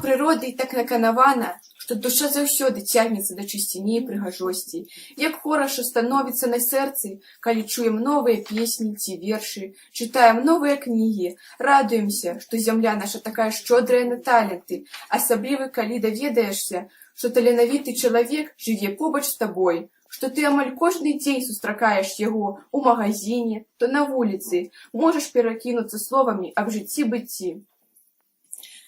прыродай так наканавана, што душа заўсёды цягнецца да чысціні і прыгажосці. Як хораша становіцца на сэрцы, калі чуем новыя песні ці вершы, чытаем новыя кнігі, радуемся, што зямля наша такая шчодрая на таленты, асабліва калі даведаешся, што таленавіты чалавек жыве побач з табой, што ты амаль кожны дзень сустракаеш яго ў магазине, то на вуліцы, можаш перакінуцца словамі аб жыцці-быцці.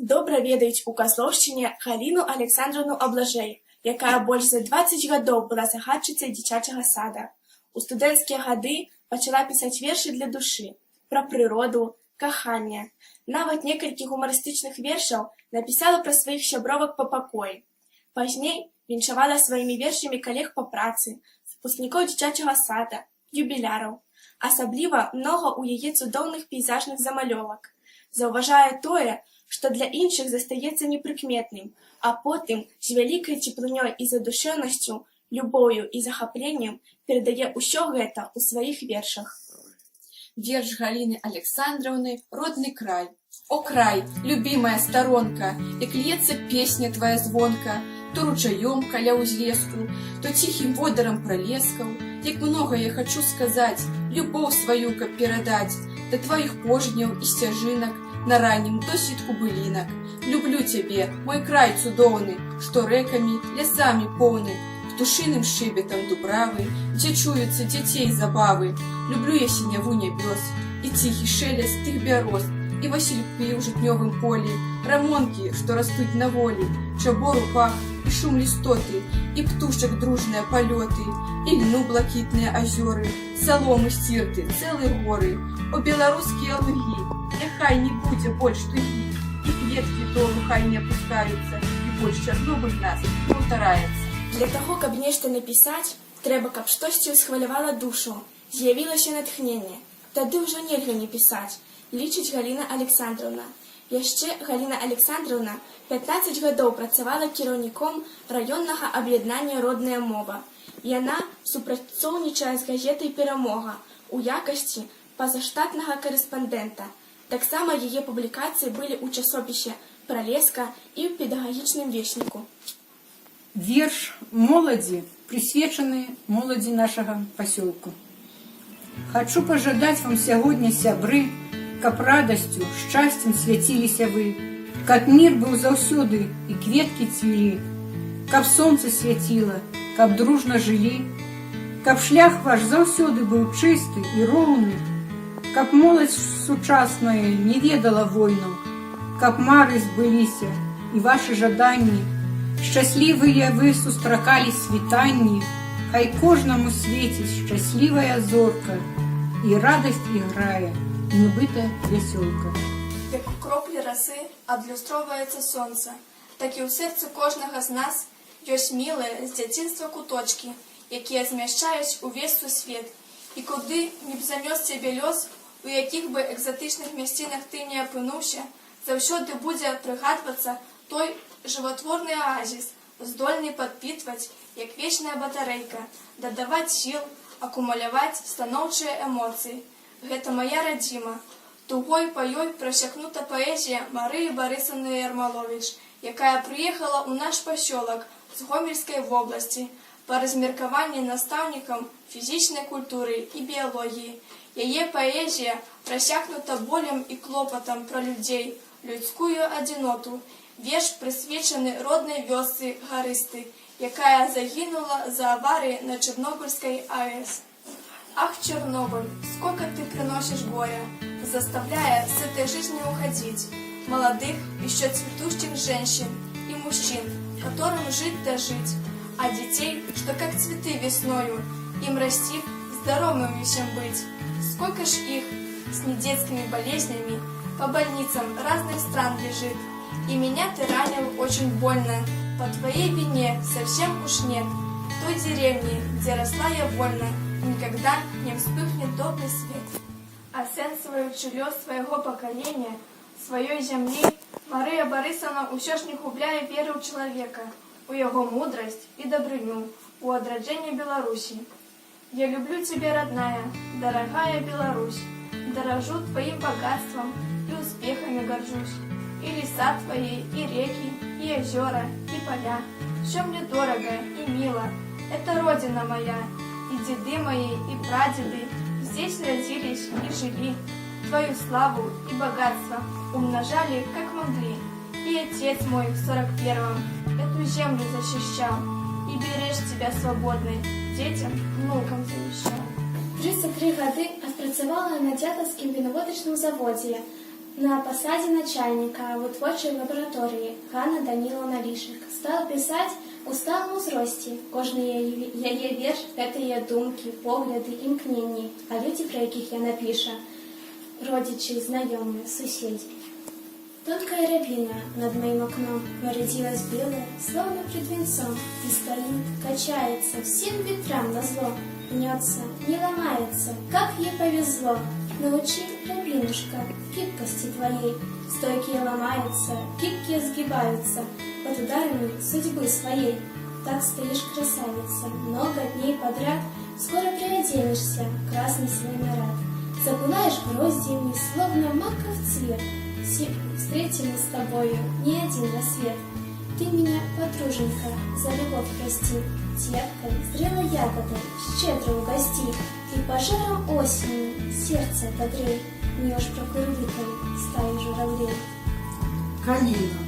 Добра ведаюць у Казлоўшчыне Галіну Александровну Аблажэй, якая больш за 20 гадоў была загадчыцай дзіцячага сада. У студэнцкія гады пачала пісаць вершы для душы, пра прыроду, каханне. Нават некалькі гумарыстычных вершаў напісала пра сваіх сябровак па пакоі. Пазней віншавала сваімі вершамі калег па працы, выпускнікоў дзіцячага сада, юбіляраў. Асабліва многа ў яе цудоўных пейзажных замалёвак. Заўважае тое, што для іншых застаецца непрыкметным, а потым з вялікай цеплынёй і задушэўнасцю, любоўю і захапленнем перадае ўсё гэта ў сваіх вершах. Верш Галины Александровны «Родный край». О край, любимая сторонка, як льется песня твоя звонка, то ручаём каля ўзлеску, то тихим водором пролескаў, як много я хочу сказаць, любоў сваю каб перадаць, да твоих пожняў і сцяжынак, на раннім досвідку былінак. Люблю цябе, мой край цудоўны, што рэкамі, лясамі поўны, птушыным шыбетам дубравы, дзе чуюцца дзяцей забавы. Люблю я сіняву нябёс і ціхі шелест тых бяроз, і васількі ў жытнёвым полі, рамонкі, што растуць на волі, чабору пах і шум лістоты, і птушак дружныя палёты, і льну блакітныя азёры, саломы сцірты, цэлыя горы. О беларускія лугі, няхай не будзе больш тугі, і кветкі долу хай не апускаюцца, і больш Чарнобыль нас не паўтараецца. Для таго, каб нешта напісаць, трэба, каб штосьці ўсхвалявала душу, з'явілася натхненне. Тады ўжо нельга не пісаць, лічыць Галіна Александровна. Яшчэ Галіна Александровна 15 гадоў працавала кіраўніком раённага аб'яднання «Родная мова». Яна супрацоўнічае з газетай «Перамога» у якасці пазаштатнага карэспандэнта. Таксама яе публікацыі былі ў часопісе «Пралеска» і ў педагагічным весніку. Верш моладзі, прысвечаны моладзі нашага пасёлку. Хочу пожадаць вам сягоння, сябры, каб радасцю, шчасцем свяціліся вы, каб мір быў заўсёды і кветкі цвілі, каб сонца свяціла, каб дружна жылі, каб шлях ваш заўсёды быў чысты і роўны, каб моладзь сучасная не ведала войну, каб мары збыліся і вашы жаданні, шчаслівыя вы сустракалі світанні, хай кожнаму свеціць шчаслівая зорка, і радасць іграе нібыта вясёлка. Як у кроплі расы адлюстроўваецца сонца, так і ў сэрцы кожнага з нас ёсць мілыя з дзяцінства куточкі, якія змяшчаюць увесь сусвет, і куды не б занёс цябе лёс, у якіх бы экзатычных мясцінах ты не апынуўся, заўсёды будзе прыгадвацца той жыватворны аазіс, здольны падпітваць, як вечная батарэйка, дадаваць сіл, акумуляваць станоўчыя эмоцыі. Гэта мая радзіма. Тугой па ёй прасякнута паэзія Марыі Барысаўны Ярмаловіч, якая прыехала ў наш пасёлак з Гомельскай вобласці па размеркаванні настаўнікам фізічнай культуры і біялогіі. Яе паэзія прасякнута болем і клопатам пра людзей, людскую адзіноту. Верш прысвечаны роднай вёсцы Гарысты, якая загінула за аварыі на Чернобыльской АЭС. Ах, Чернобыль, сколько ты приносишь горя, заставляя с этой жизни уходить молодых, еще цветущих женщин и мужчин, которым жить да жить, а детей, что как цветы весною, им расти, здоровыми всем быть. Сколько ж их с недетскими болезнями по больницам разных стран лежит, и меня ты ранил очень больно, по твоей вине совсем уж нет той деревни, где росла я вольно, никогда не вспыхнет добрый свет. Ацэньваючы лёс свайго пакалення, сваёй зямлі, Марыя Барысаўна ўсё ж не губляе веры ў чалавека, у яго мудрасць і дабрыню, у адраджэнне Беларусі. Я люблю тебя, родная, дорогая Беларусь, дорожу твоим богатством и успехами горжусь. И леса твои, и реки, и озера, и поля. Все мне дорого и мило, это родина моя. И деды мои, и прадеды здесь родились и жили. Твою славу и богатство умножали, как могли. И отец мой в 41-м эту землю защищал. И бережь тебя свободной детям, внукам завещал. 33 годы отпрацювала на Дятловскім виноводочному заводі на посаді начальника витворчої лабораторії Ганна Даниловна Лішик. Стала писати у сталому зрості. Кожний її вірш – це її думки, погляди, імкнення, а люди, про яких я напишу, родичі, знайомі, сусіди. Тонкая рябина над моим окном выродилась белая, словно пред венцом, и стоит, качается, всем ветрам назло, гнется, не ломается, как ей повезло. Научи, рябинушка, гибкости твоей, стойкие ломаются, гибкие сгибаются под ударами судьбы своей. Так стоишь, красавица, много дней подряд, скоро приоденешься, красный свой наряд. Запылаешь гроздьями, словно маков цвет. Встретим мы с тобою не один рассвет. Ты меня, подруженька, за любовь прости, терпкой, зрелой ягодой щедро угости. И пожаром осени сердце отогрей, нешь прокурликой стаи журавлей. Калина.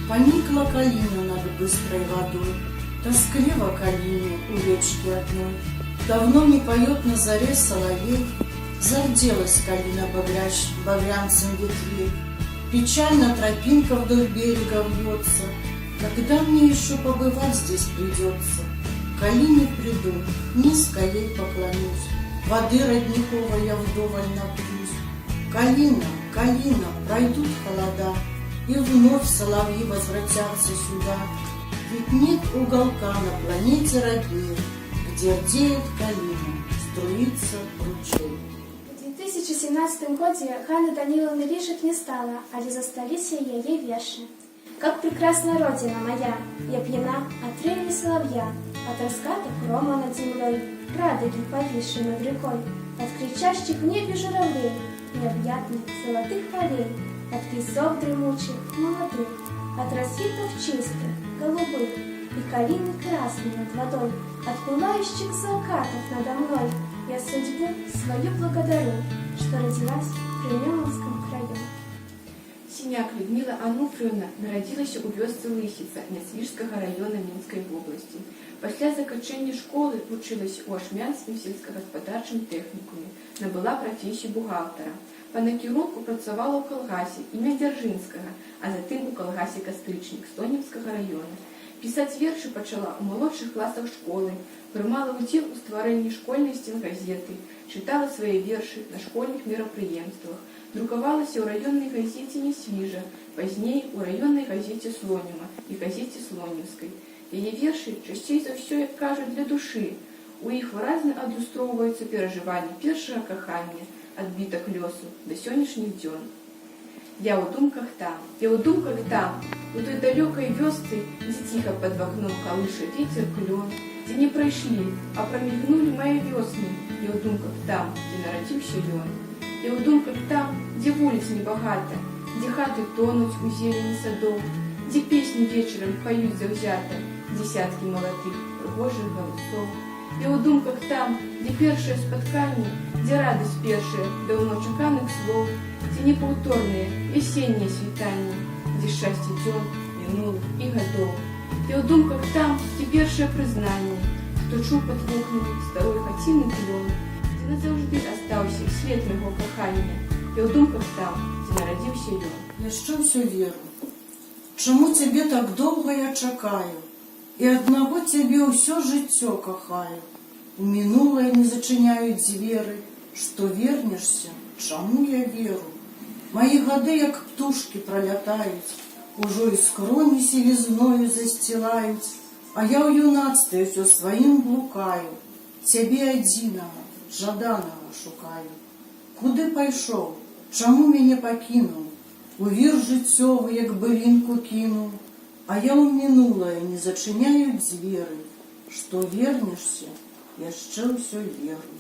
Поникла калина над быстрой водой, тоскливо калине у речки одной. Давно не поет на заре соловей, зарделась калина багрянцем ветвей. Печально тропинка вдоль берега вьется. Когда мне еще побывать здесь придется? К калине приду, низко ей поклонюсь, воды родниковой я вдоволь напьюсь. Калина, калина, пройдут холода, и вновь соловьи возвратятся сюда. Ведь нет уголка на планете роднее, где рдеет калина, струится ручей. В 2017 году Ганна Даниловна Лишек не стала, але застались ее верши. Как прекрасна родина моя, я пьяна от трели соловья, от раскатов грома над землей, радуги, повисшей над рекой, от кричащих в небе журавлей, необъятных золотых полей, от песов дремучих, молодых, от рассветов чистых, голубых, и калины красной над водой, от пылающих закатов надо мной. Я судьбу свою благодарю, что родилась в Примемовском краю. Синяк Людмила Ануфрыўна нарадзілася ў вёсцы Лысіца Нясвіжскага района Мінскай вобласці. Пасля заканчэння школы вучылася ў Ашмянскім сельскагаспадарчым тэхнікуме, набыла прафесію бухгалтара. Па накірунку працавала ў калгасе імя Дзяржынскага, а затым у калгасе Кастрычнік Стонімскага района. Пісаць вершы пачала ў малодшых класах школы, прымала ўдзел у стварэнні школьнай сценгазеты, чытала свае вершы на школьных мерапрыемствах, друкавалася ў раённай газеце Нясвіжа, пазней у раённай газеце Слоніма і газеце Слонімскай. Яе вершы часцей за ўсё, як кажуць, для душы. У іх выразна адлюстроўваюцца перажыванні першага кахання, адбітак лёсу да сённяшніх дзён. Я ў думках там, у той далёкай вёсцы, дзе ціха пад вакном калыша вецер клён, дзе не прайшлі, а прамігнулі мае вёсны. Я ў думках там, дзе нарадзіўся ён. Я ў думках там, дзе вуліц небагата, дзе хаты тонуць у зелені садоў, дзе песні вечарам паюць заўзята дзесяткі маладых прыгожых галасоў. Я ў думках там, дзе першае спатканне, дзе радасць першая даўно чаканых слоў, дзе непаўторныя весеннія світанні, дзе шчасце дзён мінулых і гадоў. Я ў думках там, дзе першае прызнанне, хто чуў пад вокнамі старой хаціны клён, дзе назаўжды астаўся след майго кахання. Я ў думках там, дзе нарадзіўся ён. Яшчэ ўсё веру. Чаму цябе так доўга я чакаю? І аднаго цябе ўсё жыццё кахаю. У мінулае не зачыняюць дзверы. Што вернешся? Чаму я веру? Маі гады, як птушкі, пралятаюць, ужо і скроні сівізною засцілаюць, а я ў юнацтве ўсё сваім блукаю, цябе адзінага, жаданага шукаю. Куды пайшоў? Чаму мяне пакінуў? У вір жыццёвы, як былінку кінуў, а я ў мінулае не зачыняю дзверы. Што вернешся, яшчэ ўсё веру.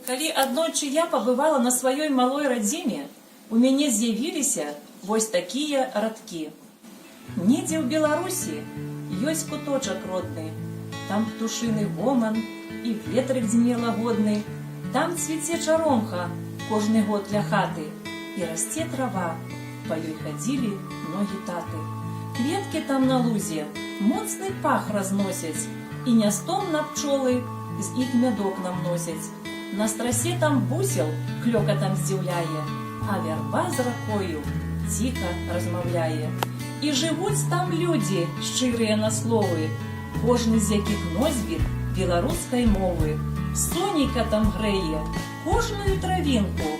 Калі аднойчы я пабывала на сваёй малой радзіме, у мяне з'явіліся вось такія радкі. Недзе ў Беларусі ёсць куточак родны, там птушыны гоман і ветрык дзьме лагодны, там цвіце чаромха кожны год ля хаты, і расце трава, па ёй хадзілі многі таты. Кветкі там на лузе моцны пах разносяць, і нястомна пчолы з іх мядок нам носяць. На страсе там бусел клёкатам здзіўляе, а вярба з ракою ціха размаўляе. І жывуць там людзі шчырыя на словы, кожны з якіх носьбіт беларускай мовы. Сонейка там грэе кожную травінку,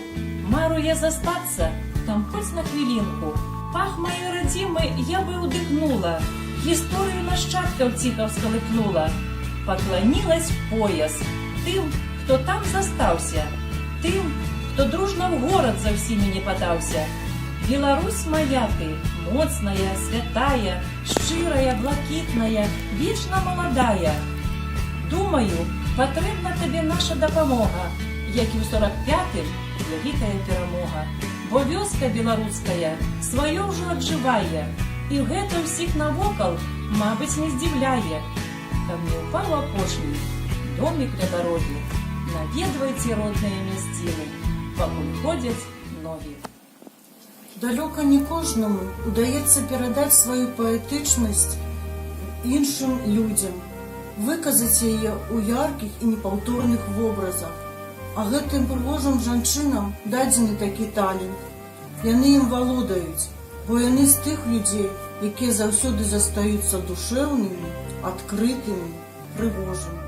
маруе застацца там хоць на хвілінку. Пах маёй радзімы я бы ўдыхнула, гісторыю нашчадкаў ціха вскалыхнула, пакланілась в пояс тым, хто там застаўся, тым, хто дружна ў горад за ўсімі не падаўся. Беларусь моя ты, моцная, святая, шчырая, блакітная, вечна маладая. Думаю, патрэбна табе наша дапамога, як і ў 45-м вялікая перамога. Бо вёска беларуская сваё ўжо аджывае, і гэта ўсіх навокал, мабыць, не здзіўляе. Каб не ўпаў апошні домік ля дарогі, наведвайце родныя мясціны, пакуль ходзяць ногі. Далёка не кожнаму удаецца перадаць сваю паэтычнасць іншым людзям, выказаць яе ў яркіх і непаўторных вобразах. А гэтым прыгожым жанчынам дадзены такі талент. Яны ім валодаюць, бо яны з тых людзей, якія заўсёды застаюцца душэўнымі, адкрытымі, прыгожымі.